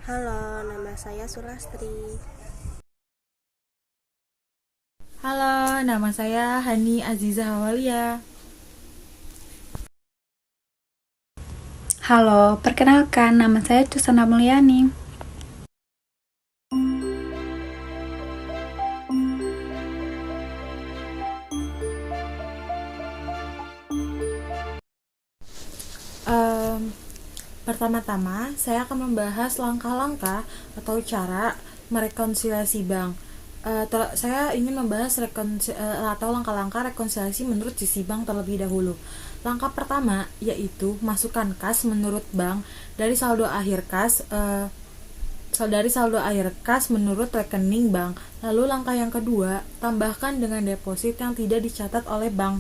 Halo, nama saya Sulastri. Halo, nama saya Hani Aziza Hawalia. Halo, perkenalkan nama saya Cusana Mulyani. Em, Pertama-tama, saya akan membahas langkah-langkah atau cara merekonsiliasi bank. Saya ingin membahas atau langkah-langkah rekonsiliasi menurut sisi bank terlebih dahulu. Langkah pertama yaitu masukkan kas menurut bank dari saldo akhir kas menurut rekening bank. Lalu langkah yang kedua, tambahkan dengan deposit yang tidak dicatat oleh bank.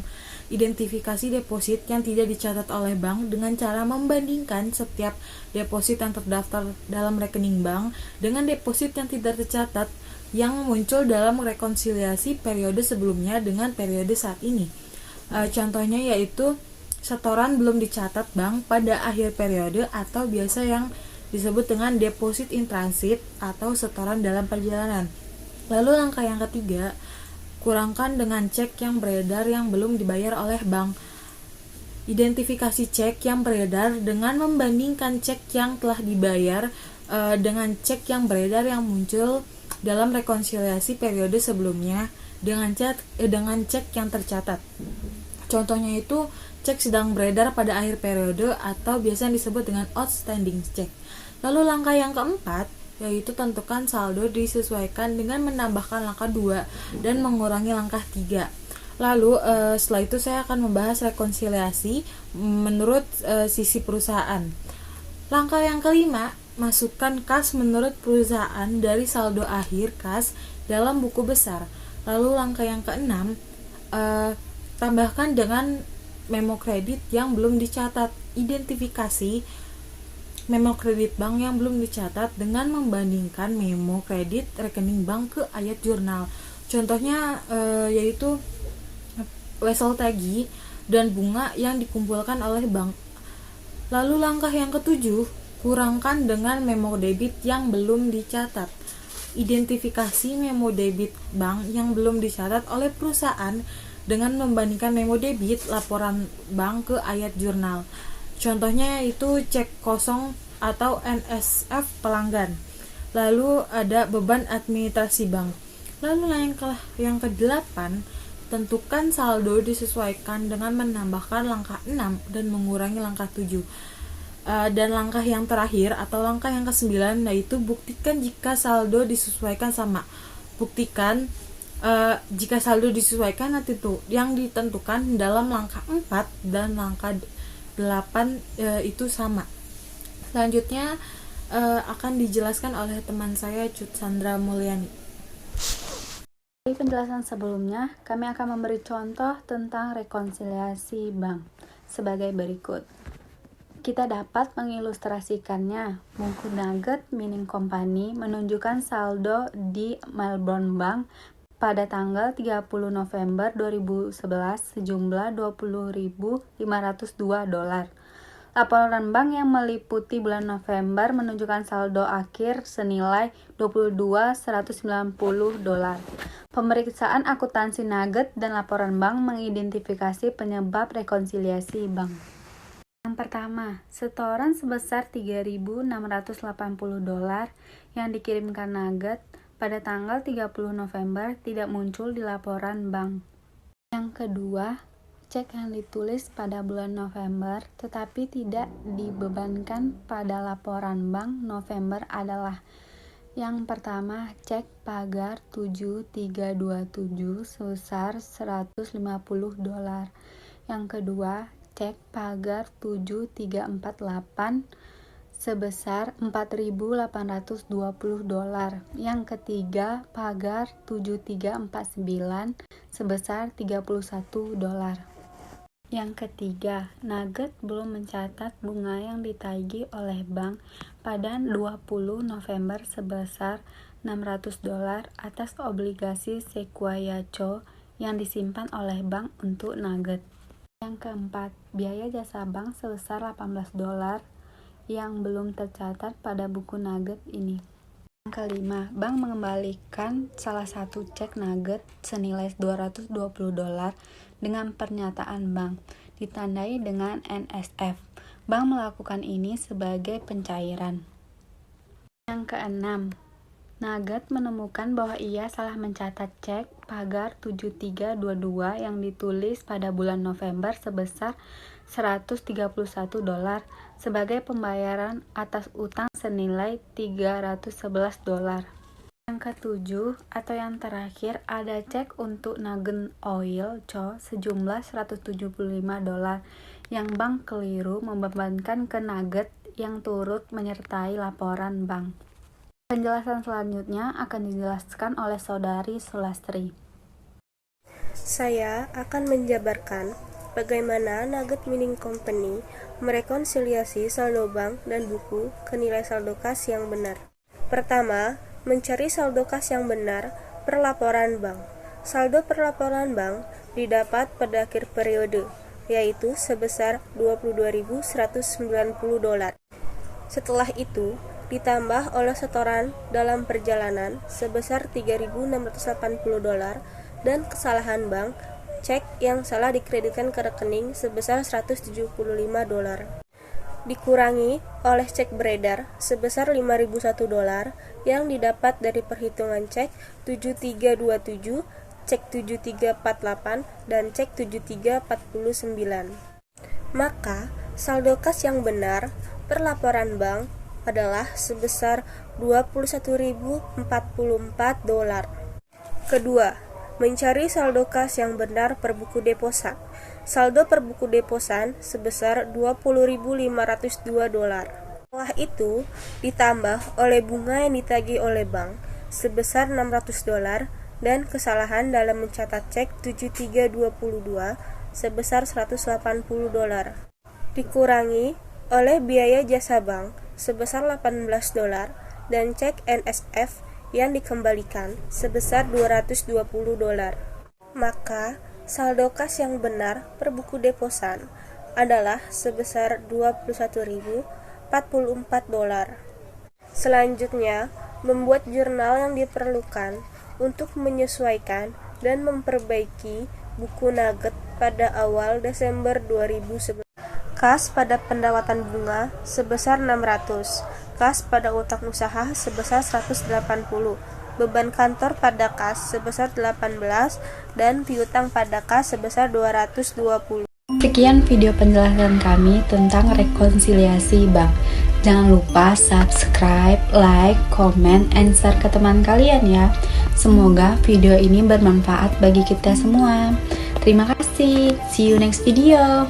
Identifikasi deposit yang tidak dicatat oleh bank dengan cara membandingkan setiap deposit yang terdaftar dalam rekening bank dengan deposit yang tidak tercatat yang muncul dalam rekonsiliasi periode sebelumnya dengan periode saat ini. Contohnya yaitu setoran belum dicatat bank pada akhir periode atau biasa yang disebut dengan deposit in transit atau setoran dalam perjalanan. Lalu langkah yang ketiga, kurangkan dengan cek yang beredar yang belum dibayar oleh bank. Identifikasi cek yang beredar dengan membandingkan cek yang telah dibayar dengan cek yang beredar yang muncul dalam rekonsiliasi periode sebelumnya dengan cek yang tercatat. Contohnya itu cek sedang beredar pada akhir periode atau biasa disebut dengan outstanding check. Lalu langkah yang keempat yaitu tentukan saldo disesuaikan dengan menambahkan langkah 2 dan mengurangi langkah 3. Lalu setelah itu saya akan membahas rekonsiliasi menurut sisi perusahaan. Langkah yang kelima, masukkan kas menurut perusahaan dari saldo akhir kas dalam buku besar. Lalu langkah yang keenam, tambahkan dengan memo kredit yang belum dicatat. Identifikasi memo kredit bank yang belum dicatat dengan membandingkan memo kredit rekening bank ke ayat jurnal. Contohnya yaitu wesel tagi dan bunga yang dikumpulkan oleh bank. Lalu langkah yang ketujuh, kurangkan dengan memo debit yang belum dicatat. Identifikasi memo debit bank yang belum dicatat oleh perusahaan dengan membandingkan memo debit laporan bank ke ayat jurnal. Contohnya itu cek kosong atau NSF pelanggan. Lalu ada beban administrasi bank. Lalu yang ke-8, tentukan saldo disesuaikan dengan menambahkan langkah 6 dan mengurangi langkah 7. Dan langkah yang terakhir atau langkah yang ke-9 yaitu buktikan jika saldo disesuaikan sama. Buktikan jika saldo disesuaikan nanti tuh yang ditentukan dalam langkah 4 dan langkah 8 itu sama. Selanjutnya akan dijelaskan oleh teman saya Cut Sandra Mulyani. Di penjelasan sebelumnya, kami akan memberi contoh tentang rekonsiliasi bank sebagai berikut. Kita dapat mengilustrasikannya. Buku Nugget Mining Company menunjukkan saldo di Melbourne Bank pada tanggal 30 November 2011 sejumlah $20.502. Laporan bank yang meliputi bulan November menunjukkan saldo akhir senilai $22.190. Pemeriksaan akuntansi Nugget dan laporan bank mengidentifikasi penyebab rekonsiliasi bank. Yang pertama, setoran sebesar $3.680 yang dikirimkan Nugget pada tanggal 30 November tidak muncul di laporan bank. Yang kedua, cek yang ditulis pada bulan November tetapi tidak dibebankan pada laporan bank November adalah: yang pertama, cek pagar 7327 sebesar $150. Yang kedua, cek pagar 7348 sebesar $4.820. Yang ketiga, pagar 7349 sebesar $31. Yang ketiga, Nugget belum mencatat bunga yang ditagih oleh bank pada 20 November sebesar $600 atas obligasi Sequoia Co yang disimpan oleh bank untuk Nugget. Yang keempat, biaya jasa bank sebesar $18 yang belum tercatat pada buku nugget ini. Yang kelima, bank mengembalikan salah satu cek nugget senilai $220 dengan pernyataan bank, ditandai dengan NSF. Bank melakukan ini sebagai pencairan. Yang keenam, Nugget menemukan bahwa ia salah mencatat cek pagar 7322 yang ditulis pada bulan November sebesar $131 sebagai pembayaran atas utang senilai $311. Yang ketujuh atau yang terakhir, ada cek untuk Nugget Oil Co sejumlah $175 yang bank keliru membebankan ke Nugget yang turut menyertai laporan bank. Penjelasan selanjutnya akan dijelaskan oleh Saudari Sulastri. Saya akan menjabarkan bagaimana Nugget Mining Company merekonsiliasi saldo bank dan buku ke nilai saldo kas yang benar. Pertama, mencari saldo kas yang benar per laporan bank. Saldo per laporan bank didapat pada akhir periode, yaitu sebesar $22.190. Setelah itu, ditambah oleh setoran dalam perjalanan sebesar $3.680 dan kesalahan bank, cek yang salah dikreditkan ke rekening sebesar $175. Dikurangi oleh cek beredar sebesar $5.001 yang didapat dari perhitungan cek 7327, cek 7348, dan cek 7349. Maka, saldo kas yang benar per laporan bank adalah sebesar $21.044. Kedua, mencari saldo kas yang benar per buku deposan. Saldo per buku deposan sebesar $20.502. Setelah itu, ditambah oleh bunga yang ditagih oleh bank sebesar $600 dan kesalahan dalam mencatat cek 7322 sebesar $180. Dikurangi oleh biaya jasa bank sebesar $18 dan cek NSF yang dikembalikan sebesar $220. Maka, saldo kas yang benar per buku deposan adalah sebesar $21.044. Selanjutnya, membuat jurnal yang diperlukan untuk menyesuaikan dan memperbaiki buku nugget pada awal Desember 2011. Kas pada pendapatan bunga sebesar $600, kas pada utang usaha sebesar $180, beban kantor pada kas sebesar $18, dan piutang pada kas sebesar $220. Sekian video penjelasan kami tentang rekonsiliasi bank. Jangan lupa subscribe, like, comment, and share ke teman kalian ya. Semoga video ini bermanfaat bagi kita semua. Terima kasih. See you next video.